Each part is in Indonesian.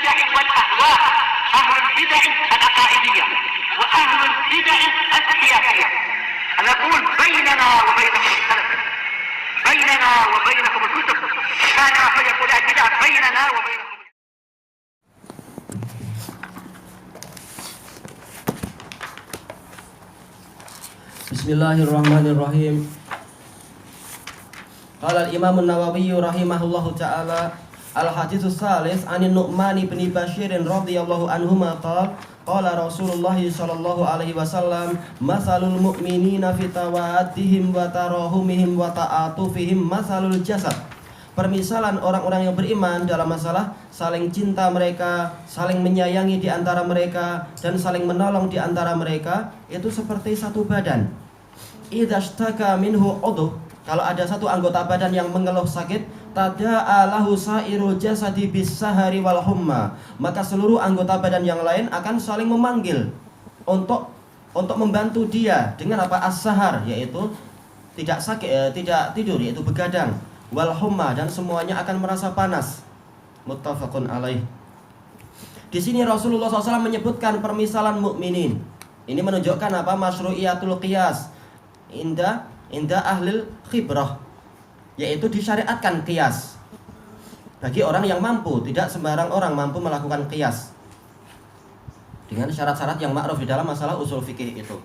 البدع والأهواء، أهل البدع العقائدية وأهل البدع السياسية. نقول بيننا وبينكم السلف، بيننا وبينكم الكتب، كان فيقول البدع بيننا وبينكم. Bismillahirrahmanirrahim. Qala al-Imam an-Nawawi rahimahullahu ta'ala al-haditsus salis 'anin Nu'man bin Bashir radhiyallahu anhuma qala Rasulullah sallallahu alaihi wasallam masalul mu'minina fi tawaddihim wa tarahumihim wa ta'atufihim masalul jasad. Permisalan orang-orang yang beriman dalam masalah saling cinta mereka, saling menyayangi di antara mereka, dan saling menolong di antara mereka itu seperti satu badan. Idza ishtaka minhu 'udhu, kalau ada satu anggota badan yang mengeluh sakit, tada'a lahu sairul jasadi bis-sahari wal humma, maka seluruh anggota badan yang lain akan saling memanggil untuk membantu dia dengan apa? As-sahar, yaitu tidak sakit, tidak tidur, yaitu begadang, wal humma, dan semuanya akan merasa panas. Muttafaqun alaih. Di sini Rasulullah SAW menyebutkan permisalan mukminin. Ini menunjukkan apa? Masyru'iyatul qiyas inda ahlil khibrah, yaitu disyariatkan qiyas bagi orang yang mampu. Tidak sembarang orang mampu melakukan qiyas dengan syarat-syarat yang ma'ruf di dalam masalah usul fikih itu.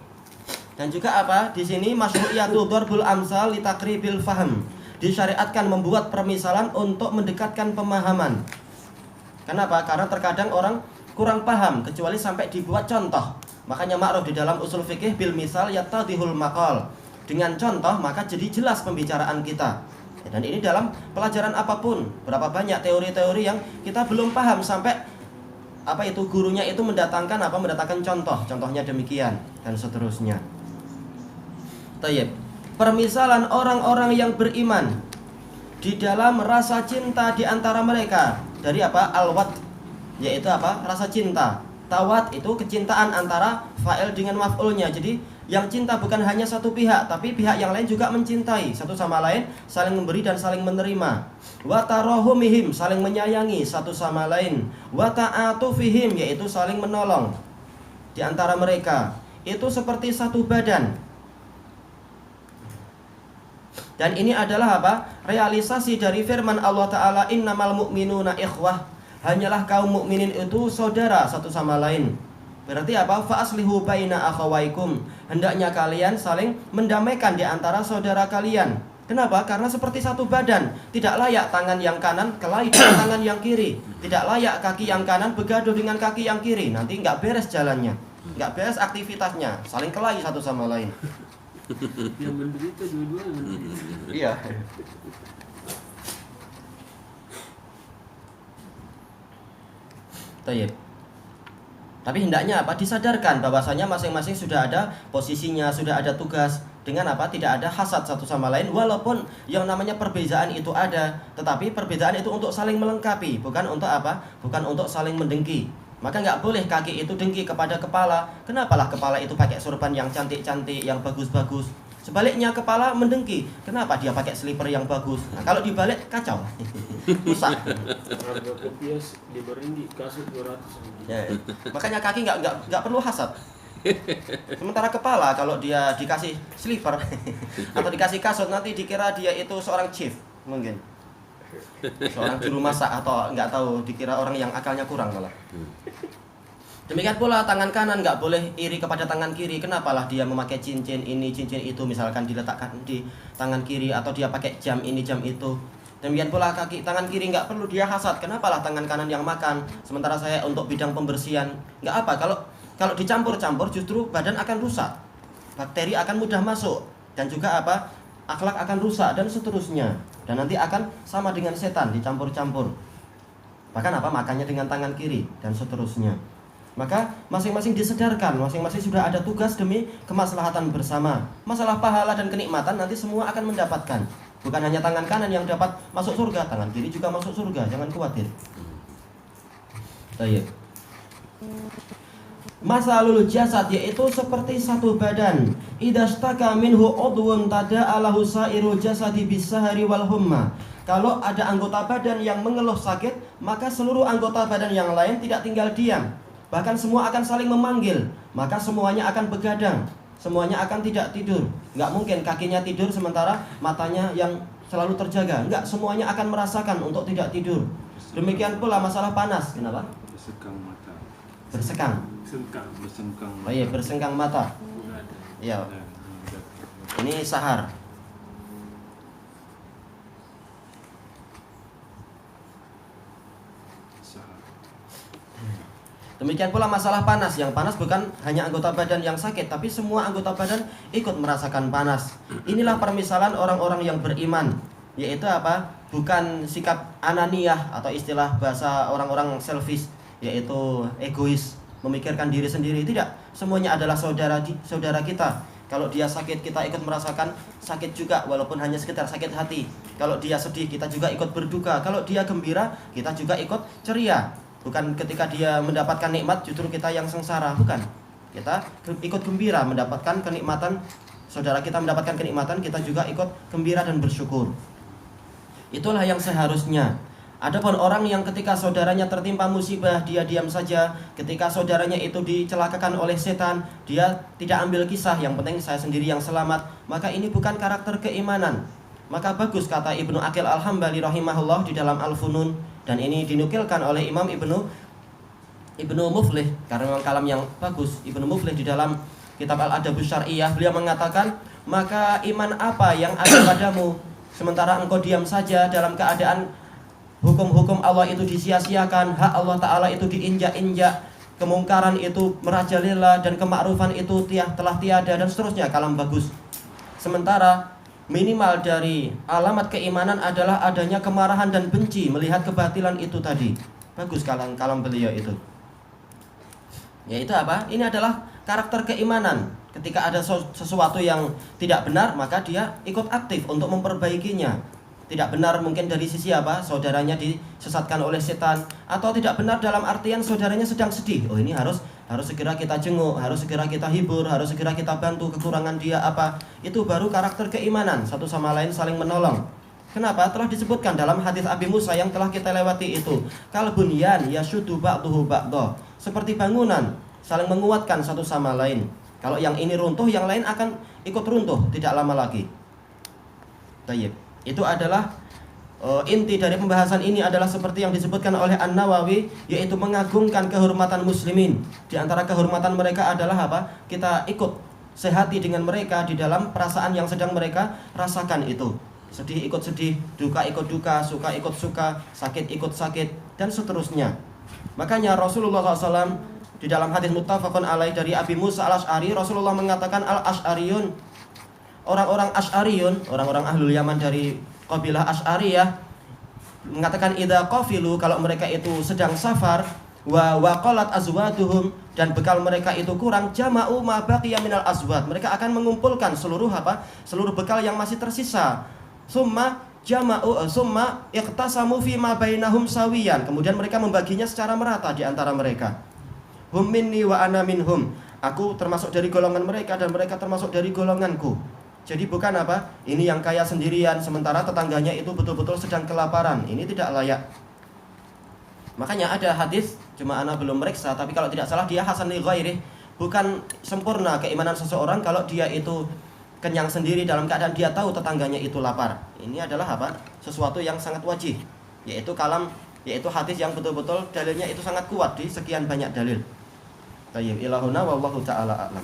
Dan juga apa? Di sini masyru'iyatul darbul amsal li taqribil faham, disyariatkan membuat permisalan untuk mendekatkan pemahaman. Kenapa? Karena terkadang orang kurang paham kecuali sampai dibuat contoh. Makanya ma'ruf di dalam usul fikih bil misal yattadihul maqal. Dengan contoh maka jadi jelas pembicaraan kita. Dan ini dalam pelajaran apapun. Berapa banyak teori-teori yang kita belum paham sampai apa itu gurunya itu mendatangkan contoh. Contohnya demikian dan seterusnya. Tayyib. Permisalan orang-orang yang beriman di dalam rasa cinta di antara mereka dari apa? Al-wad, yaitu apa? Rasa cinta. Tawad itu kecintaan antara fa'il dengan maf'ulnya. Jadi yang cinta bukan hanya satu pihak, tapi pihak yang lain juga mencintai satu sama lain, saling memberi dan saling menerima. Wa tarahumihim, saling menyayangi satu sama lain. Wa ta'atufihim, yaitu saling menolong di antara mereka. Itu seperti satu badan. Dan ini adalah apa? Realisasi dari firman Allah Ta'ala, innamal mu'minuna ikhwah, hanyalah kaum mukminin itu saudara satu sama lain. Berarti apa? Fa aslihu baina akhawaikum, hendaknya kalian saling mendamaikan di antara saudara kalian. Kenapa? Karena seperti satu badan. Tidak layak tangan yang kanan kelahi dengan tangan yang kiri. Tidak layak kaki yang kanan begaduh dengan kaki yang kiri. Nanti nggak beres jalannya, nggak beres aktivitasnya, saling kelahi satu sama lain. Yang menderita dua-duanya. Iya. Tayyib. Tapi hendaknya apa? Disadarkan bahwasanya masing-masing sudah ada posisinya, sudah ada tugas. Dengan apa? Tidak ada hasad satu sama lain. Walaupun yang namanya perbedaan itu ada, tetapi perbedaan itu untuk saling melengkapi, bukan untuk apa? Bukan untuk saling mendengki. Maka nggak boleh kaki itu dengki kepada kepala. Kenapalah kepala itu pakai sorban yang cantik-cantik, yang bagus-bagus. Sebaliknya kepala mendengki. Kenapa dia pakai slipper yang bagus? Nah, kalau dibalik kacau. Rusak. Harga kopias di Berindi kasut 200. Ya, makanya kaki nggak perlu hasad. Sementara kepala kalau dia dikasih slipper atau dikasih kasut, nanti dikira dia itu seorang chief mungkin. Seorang juru masak, atau nggak tahu, dikira orang yang akalnya kurang malah. Demikian pula tangan kanan nggak boleh iri kepada tangan kiri. Kenapalah dia memakai cincin ini, cincin itu, misalkan diletakkan di tangan kiri, atau dia pakai jam ini, jam itu. Demikian pula tangan kiri nggak perlu dia hasad. Kenapalah tangan kanan yang makan, sementara saya untuk bidang pembersihan. Nggak apa, kalau dicampur-campur justru badan akan rusak, bakteri akan mudah masuk, dan juga apa? Akhlak akan rusak dan seterusnya. Dan nanti akan sama dengan setan, dicampur-campur. Bahkan apa? Makannya dengan tangan kiri dan seterusnya. Maka masing-masing disedarkan, masing-masing sudah ada tugas demi kemaslahatan bersama. Masalah pahala dan kenikmatan nanti semua akan mendapatkan. Bukan hanya tangan kanan yang dapat masuk surga, tangan kiri juga masuk surga, jangan khawatir. Baik. Masalul jasad, yaitu seperti satu badan. Idastaka minhu udwun tada'alahu sairul jasadi bisahari wal humma. Kalau ada anggota badan yang mengeluh sakit, maka seluruh anggota badan yang lain tidak tinggal diam. Bahkan semua akan saling memanggil. Maka semuanya akan begadang. Semuanya akan tidak tidur. Nggak mungkin kakinya tidur sementara matanya yang selalu terjaga. Nggak, semuanya akan merasakan untuk tidak tidur. Demikian pula masalah panas. Kenapa? Bersekang mata. Bersekang. Bersengkang Oh iya, bersengkang mata. Iya. Ini sahar. Demikian pula masalah panas. Yang panas bukan hanya anggota badan yang sakit, tapi semua anggota badan ikut merasakan panas. Inilah permisalan orang-orang yang beriman, yaitu apa? Bukan sikap ananiyah atau istilah bahasa orang-orang selfish, yaitu egois, memikirkan diri sendiri. Tidak, semuanya adalah saudara kita. Kalau dia sakit, kita ikut merasakan sakit juga, walaupun hanya sekedar sakit hati. Kalau dia sedih, kita juga ikut berduka. Kalau dia gembira, kita juga ikut ceria. Bukan ketika dia mendapatkan nikmat, justru kita yang sengsara. Bukan, kita ikut gembira mendapatkan kenikmatan. Saudara kita mendapatkan kenikmatan, kita juga ikut gembira dan bersyukur. Itulah yang seharusnya. Adapun orang yang ketika saudaranya tertimpa musibah, dia diam saja. Ketika saudaranya itu dicelakakan oleh setan, dia tidak ambil kisah, yang penting saya sendiri yang selamat. Maka ini bukan karakter keimanan. Maka bagus kata Ibnu Aqil Al-Hambali rahimahullah di dalam Al-Funun, dan ini dinukilkan oleh Imam Ibnu Muflih, karena memang kalam yang bagus. Ibnu Muflih di dalam kitab Al-Adabus Syar'iyyah, beliau mengatakan, maka iman apa yang ada padamu sementara engkau diam saja dalam keadaan hukum-hukum Allah itu disia-siakan, hak Allah Ta'ala itu diinjak-injak, kemungkaran itu merajalela, dan kemakrufan itu telah tiada, dan seterusnya. Kalam bagus. Sementara minimal dari alamat keimanan adalah adanya kemarahan dan benci melihat kebatilan itu tadi. Bagus kalam beliau itu. Yaitu apa? Ini adalah karakter keimanan. Ketika ada sesuatu yang tidak benar, maka dia ikut aktif untuk memperbaikinya. Tidak benar mungkin dari sisi apa? Saudaranya disesatkan oleh setan, atau tidak benar dalam artian saudaranya sedang sedih. Oh, ini harus segera kita jenguk, harus segera kita hibur, harus segera kita bantu kekurangan dia apa. Itu baru karakter keimanan, satu sama lain saling menolong. Kenapa? Telah disebutkan dalam hadis Abi Musa yang telah kita lewati itu. Kal bunyan yashuddu ba'duhu ba'dha. Seperti bangunan, saling menguatkan satu sama lain. Kalau yang ini runtuh, yang lain akan ikut runtuh tidak lama lagi. Baik. Itu adalah inti dari pembahasan ini adalah seperti yang disebutkan oleh An-Nawawi, yaitu mengagungkan kehormatan muslimin. Di antara kehormatan mereka adalah apa? Kita ikut sehati dengan mereka di dalam perasaan yang sedang mereka rasakan itu. Sedih ikut sedih, duka ikut duka, suka ikut suka, sakit ikut sakit, dan seterusnya. Makanya Rasulullah SAW di dalam hadis muttafaqun alaih dari Abi Musa Al-Asy'ari, Rasulullah mengatakan al-Asy'ariyun, orang-orang Asy'ariyun, orang-orang ahlul Yaman dari kabilah Asy'ariyah, mengatakan idza qafilu, kalau mereka itu sedang safar, wa waqalat azwaduhum, dan bekal mereka itu kurang, jama'u ma baqiya minal azwad, mereka akan mengumpulkan seluruh bekal yang masih tersisa. Summa iqtasamu fi ma bainahum sawiyan, kemudian mereka membaginya secara merata di antara mereka. Hum minni wa ana minhum, aku termasuk dari golongan mereka dan mereka termasuk dari golonganku. Jadi bukan apa? Ini yang kaya sendirian, sementara tetangganya itu betul-betul sedang kelaparan. Ini tidak layak. Makanya ada hadis, cuma ana belum meriksa, tapi kalau tidak salah dia hasan li ghairih. Bukan sempurna keimanan seseorang kalau dia itu kenyang sendiri dalam keadaan dia tahu tetangganya itu lapar. Ini adalah apa? Sesuatu yang sangat wajib, yaitu hadis yang betul-betul dalilnya itu sangat kuat di sekian banyak dalil. Tayyib ilahuna wallahu ta'ala a'lam.